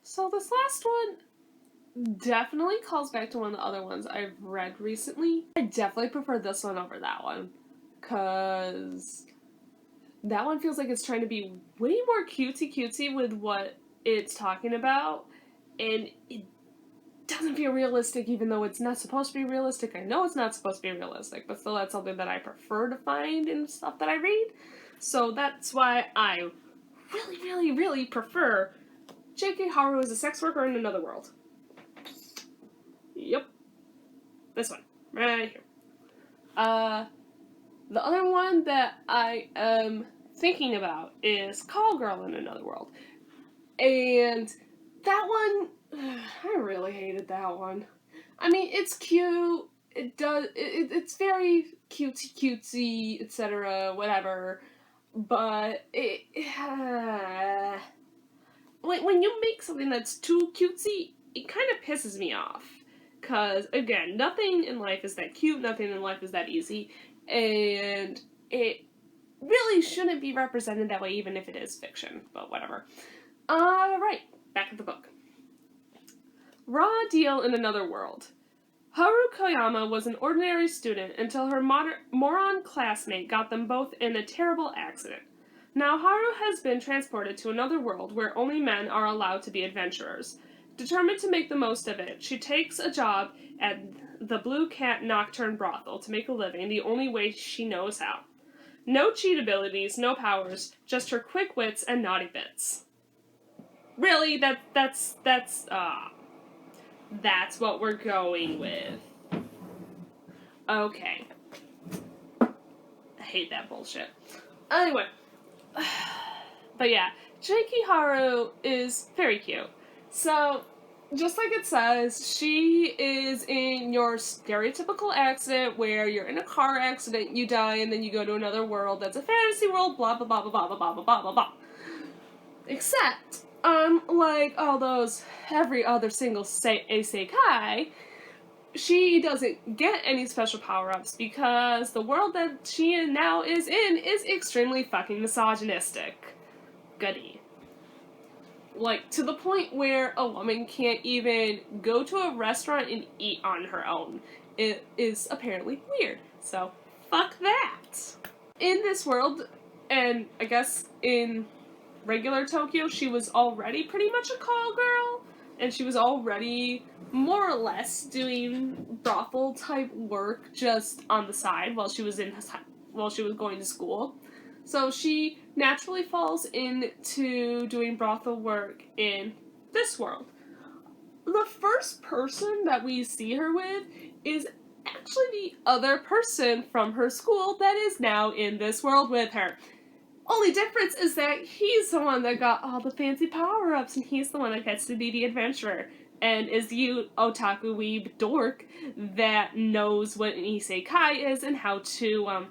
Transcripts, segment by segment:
So this last one definitely calls back to one of the other ones I've read recently. I definitely prefer this one over that one, because that one feels like it's trying to be way more cutesy with what it's talking about, and it doesn't feel realistic even though it's not supposed to be realistic. I know it's not supposed to be realistic, but still that's something that I prefer to find in stuff that I read. So that's why I really prefer JK Haru as a sex worker in another world. Yep. This one. Right here. The other one that I am thinking about is Call Girl in Another World. And that one, I really hated that one. I mean, it's cute. It's very cutesy, etc., whatever. But when you make something that's too cutesy, it kind of pisses me off. Because, again, nothing in life is that cute, nothing in life is that easy, and it really shouldn't be represented that way, even if it is fiction, but whatever. Alright, back at the book. Raw deal in another world. Haru Koyama was an ordinary student until her moron classmate got them both in a terrible accident. Now Haru has been transported to another world where only men are allowed to be adventurers. Determined to make the most of it, she takes a job at the Blue Cat Nocturne Brothel to make a living the only way she knows how. No cheat abilities, no powers, just her quick wits and naughty bits. Really, that's what we're going with. Okay. I hate that bullshit. Anyway. But yeah, JK Haru is very cute. So, just like it says, she is in your stereotypical accident where you're in a car accident, you die, and then you go to another world that's a fantasy world, blah blah blah blah blah blah blah blah blah blah. Except, like all those every other single isekai, she doesn't get any special power-ups because the world that she now is in is extremely fucking misogynistic. Goody. Like, to the point where a woman can't even go to a restaurant and eat on her own. It is apparently weird. So, fuck that. In this world, and I guess in regular Tokyo, she was already pretty much a call girl, and she was already more or less doing brothel type work just on the side while she was going to school. So she naturally falls into doing brothel work in this world. The first person that we see her with is actually the other person from her school that is now in this world with her. Only difference is that he's the one that got all the fancy power-ups, and he's the one that gets to be the adventurer, and is the otaku weeb dork that knows what an isekai is and how to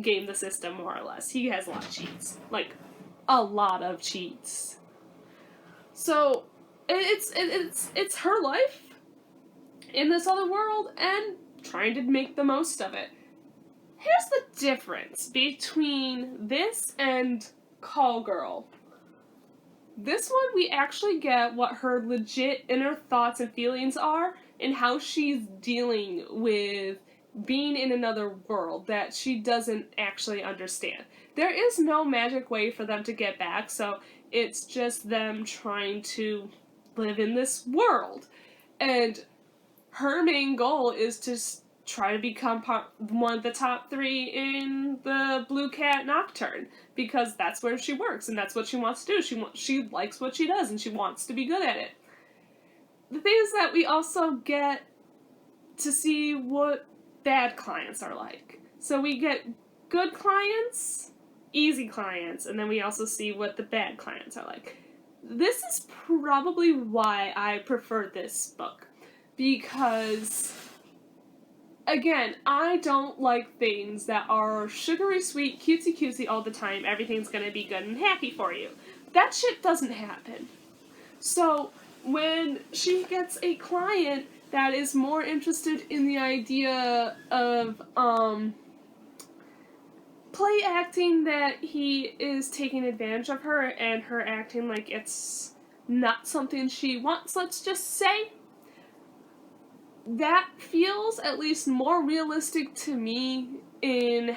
game the system, more or less. He has a lot of cheats. Like, a lot of cheats. So, it's her life in this other world, and trying to make the most of it. Here's the difference between this and Call Girl. This one, we actually get what her legit inner thoughts and feelings are, and how she's dealing with being in another world that she doesn't actually understand. There is no magic way for them to get back, so it's just them trying to live in this world. And her main goal is to try to become one of the top 3 in the Blue Cat Nocturne, because that's where she works and that's what she wants to do. She likes what she does and she wants to be good at it. The thing is that we also get to see what bad clients are like. So we get good clients, easy clients, and then we also see what the bad clients are like. This is probably why I prefer this book, because again, I don't like things that are sugary sweet, cutesy all the time, everything's gonna be good and happy for you. That shit doesn't happen. So, when she gets a client that is more interested in the idea of, play acting that he is taking advantage of her, and her acting like it's not something she wants, let's just say, that feels at least more realistic to me in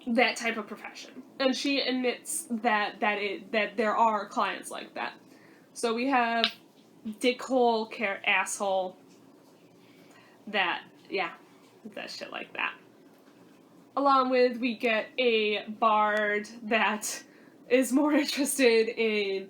that type of profession. And she admits that there are clients like that. So we have dickhole, asshole, that, yeah, that shit like that. Along with, we get a bard that is more interested in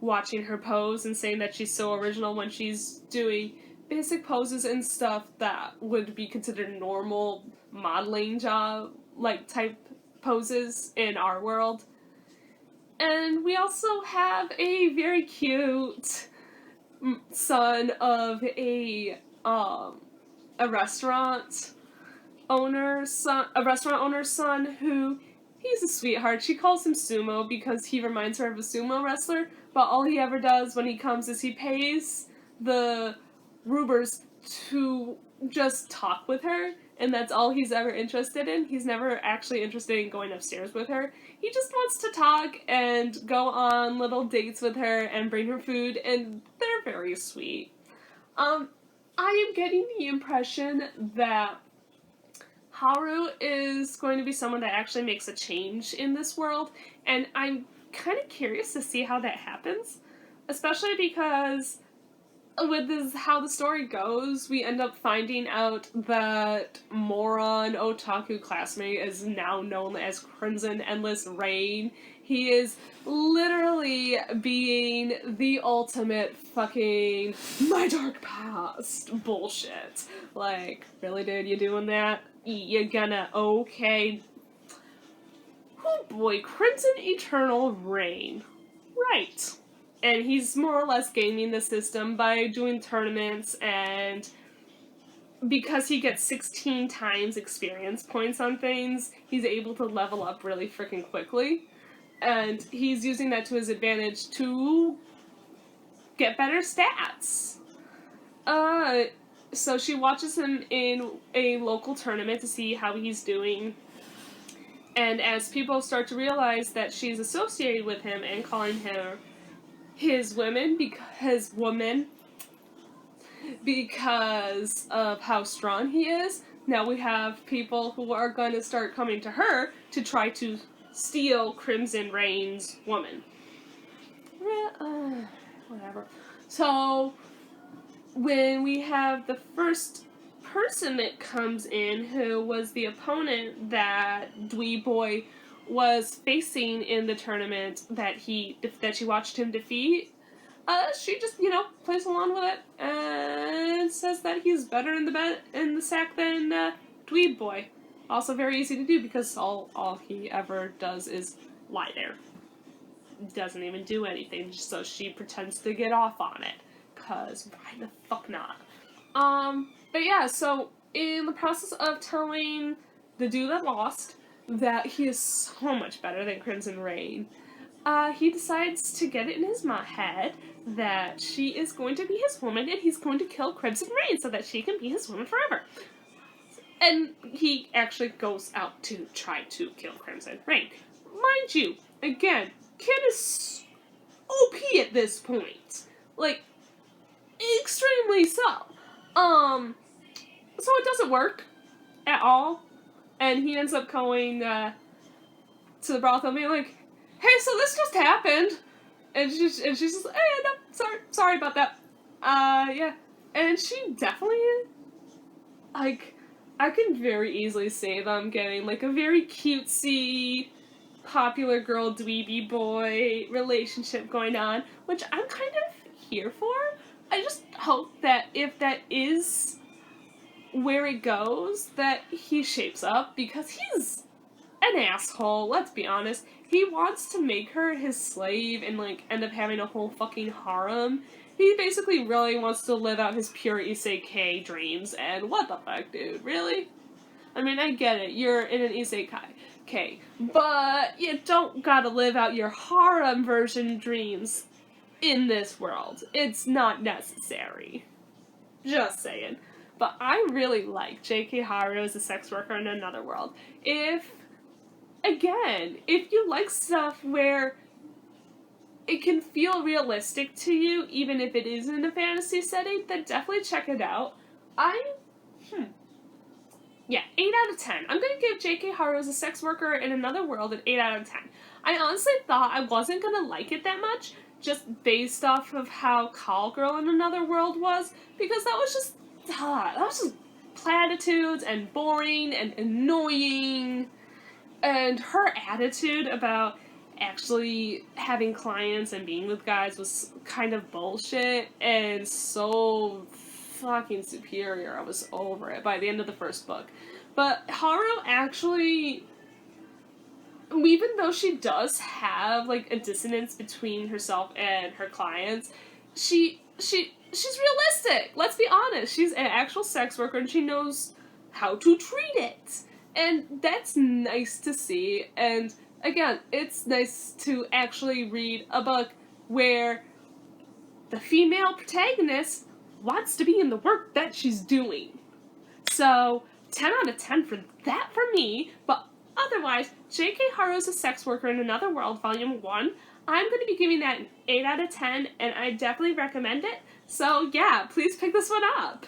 watching her pose and saying that she's so original when she's doing basic poses and stuff that would be considered normal modeling job, like, type poses in our world. And we also have a very cute son of a restaurant owner's son who, he's a sweetheart. She calls him Sumo because he reminds her of a sumo wrestler, but all he ever does when he comes is he pays the Rubers to just talk with her, and that's all he's ever interested in. He's never actually interested in going upstairs with her. He just wants to talk and go on little dates with her and bring her food, and they're very sweet. I am getting the impression that Haru is going to be someone that actually makes a change in this world, and I'm kind of curious to see how that happens, especially because with how the story goes, we end up finding out that moron otaku classmate is now known as Crimson Endless Rain. He is literally being the ultimate fucking my dark past bullshit. Like, really, dude, you doing that? You're gonna, okay. Oh boy, Crimson Eternal Rain. Right. And he's more or less gaming the system by doing tournaments, and because he gets 16 times experience points on things, he's able to level up really freaking quickly. And he's using that to his advantage to get better stats. So she watches him in a local tournament to see how he's doing. And as people start to realize that she's associated with him and calling her his woman because of how strong he is, now we have people who are going to start coming to her to try to steal Crimson Rain's woman. Whatever. So, when we have the first person that comes in, who was the opponent that Dwee Boy was facing in the tournament that she watched him defeat, she just, plays along with it and says that he's better in the sack than Dwee Boy. Also very easy to do because all he ever does is lie there. Doesn't even do anything, so she pretends to get off on it. Cause why the fuck not? But yeah, so in the process of telling the dude that lost that he is so much better than Crimson Rain, he decides to get it in his head that she is going to be his woman and he's going to kill Crimson Rain so that she can be his woman forever. And he actually goes out to try to kill Crimson Rain. Mind you, again, kid is OP at this point. Like, extremely so. So it doesn't work at all. And he ends up going to the brothel and being like, hey, so this just happened. And she's just like, hey, no, sorry about that. Yeah. And she definitely, like, I can very easily say them getting, like, a very cutesy, popular girl, dweeby boy relationship going on, which I'm kind of here for. I just hope that if that is where it goes, that he shapes up, because he's an asshole, let's be honest. He wants to make her his slave and, like, end up having a whole fucking harem. He basically really wants to live out his pure isekai dreams, and what the fuck, dude? Really? I mean, I get it, you're in an isekai, but you don't gotta live out your harem version dreams in this world. It's not necessary. Just saying. But I really like JK Haru as a sex worker in another world. If you like stuff where it can feel realistic to you, even if it is in a fantasy setting, then definitely check it out. Yeah, 8 out of 10. I'm gonna give JK Haru as a sex worker in another world an 8 out of 10. I honestly thought I wasn't gonna like it that much, just based off of how Call Girl in Another World was, because that was just platitudes and boring and annoying, and her attitude about actually having clients and being with guys was kind of bullshit and so fucking superior. I was over it by the end of the first book. But Haru actually, even though she does have like a dissonance between herself and her clients, she's realistic. Let's be honest. She's an actual sex worker and she knows how to treat it. And that's nice to see. And again, it's nice to actually read a book where the female protagonist wants to be in the work that she's doing. So, 10 out of 10 for that for me, but otherwise, JK Haru's a Sex Worker in Another World, Volume 1. I'm going to be giving that an 8 out of 10, and I definitely recommend it. So, yeah, please pick this one up.